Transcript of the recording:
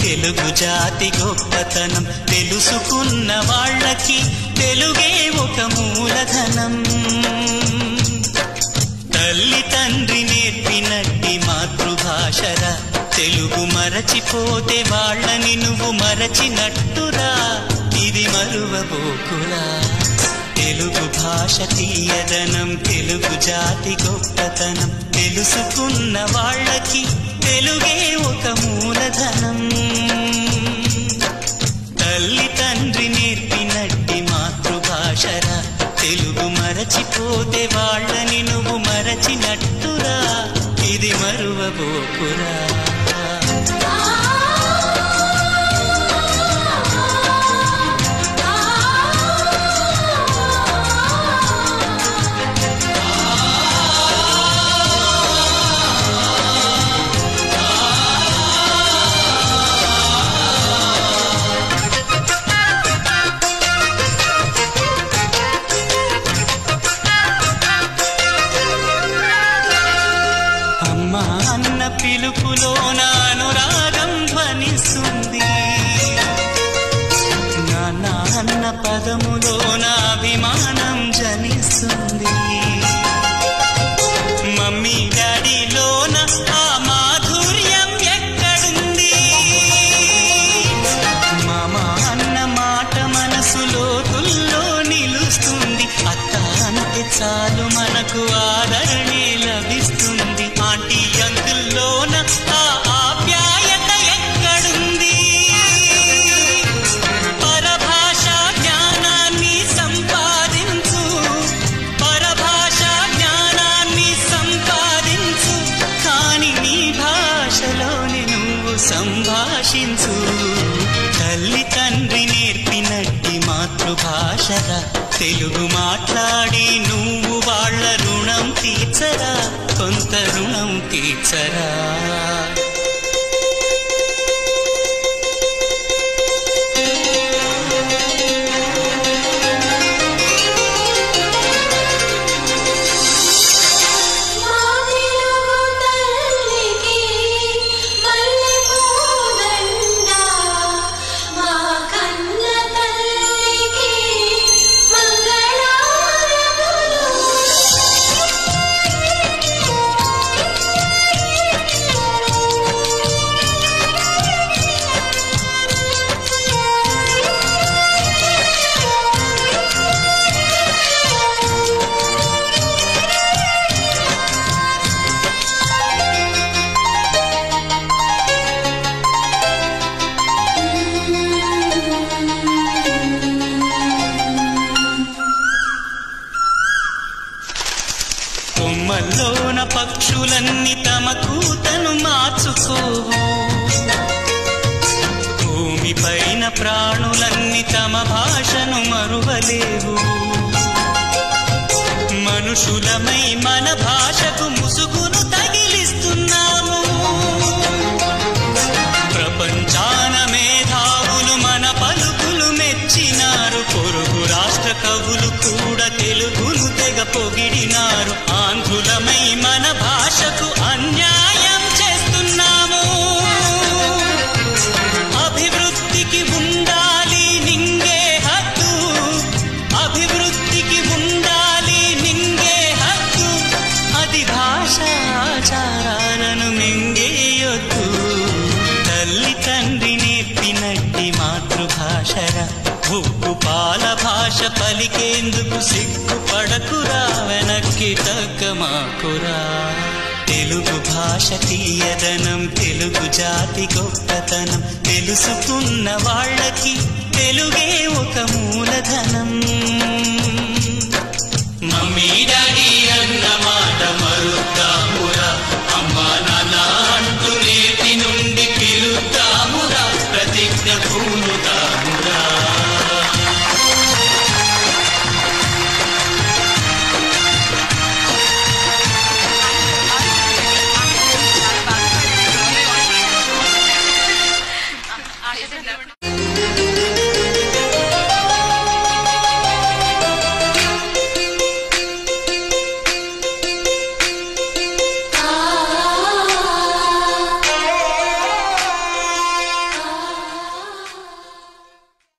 తెలుగు జాతి గొప్పతనం తెలుసుకున్న వాళ్ళకి తెలుగే ఒక మూలధనం. తల్లి తండ్రి నేర్పినట్టి మాతృభాషరా, తెలుగు మరచిపోతే వాళ్ళని నువ్వు మరచినట్టురా, ఇది మరువబోకురా. తెలుగు భాష తీయదనం తెలుగు జాతి గొప్పతనం తెలుసుకున్న వాళ్ళకి తెలుగే ఒక మూలధనం. తల్లి తండ్రి నేర్పినట్టి మాతృభాషరా, తెలుగు మరచిపోతే వాళ్ళని నువ్వు మరచినట్టురా, ఇది మరువబోకురా. పిలుపులోన అనురాగం ధ్వనిస్తుంది, నాన్న అన్న పదములోన అభిమానం జనిస్తుంది, మమ్మీ డాడీలోన ఆ మాధుర్యం ఎక్కడుంది, మామ అన్న మాట మనసులో తుల్లో నిలుస్తుంది, అత్త అంటే చాలు మనకు ఆదరణే లభిస్తుంది, ఆంటీ అంకుల్లోన ఆ ఆప్యాయత ఎక్కడుంది, పరభాషా జ్ఞానాన్ని సంపాదించు, పరభాషా జ్ఞానాన్ని సంపాదించు, కాని నీ భాషలోనే నువ్వు సంభాషించు. తల్లి తండ్రి నేర్పినట్టి మాతృభాషరా, తెలుగు మాట్లాడి నువ్వు వాళ్ళ రుణం తీర్చరా, కొంత రుణం తీర్చరా. కొమ్మల్లోన పక్షులన్నీ తమ కూతను మార్చుకోవు, భూమిపైన ప్రాణులన్నీ తమ భాషను మరువలేవు, మనుషులమై మన భాషకు ముసుగును తగిలిస్తున్నాము, ప్రపంచాన మేధావులు మన పలుకులు మెచ్చినారు, పొరుగు రాష్ట్ర కవులు కూడా తెలుగును తెగ పొగిడినారు, ఆంధ్రులమై మన భాషకు అన్యాయం చేస్తున్నాము, అభివృద్ధికి ఉండాలి నింగే హక్కు, అభివృద్ధికి ఉండాలి నింగే హక్కు, అది భాషాచారాలను మింగేయొద్దు. తల్లి తండ్రి నేర్పినట్టి మాతృభాషరా, ఉప్పు పాల భాష పలికేందుకు సిగ్గుపడకురా, వెనక్కి తగ్గమాకురా. తెలుగు భాష తీయదనం తెలుగు జాతి గొప్పతనం తెలుసుకున్న వాళ్ళకి తెలుగే ఒక మూలధనం. మమ్మీ డాడీ అన్న మాట మరుద్దామురా, అమ్మా నాన్న అంటూ నేటి నుండి పిలుద్దామురా, ప్రతిజ్ఞ పూనుదామురా. I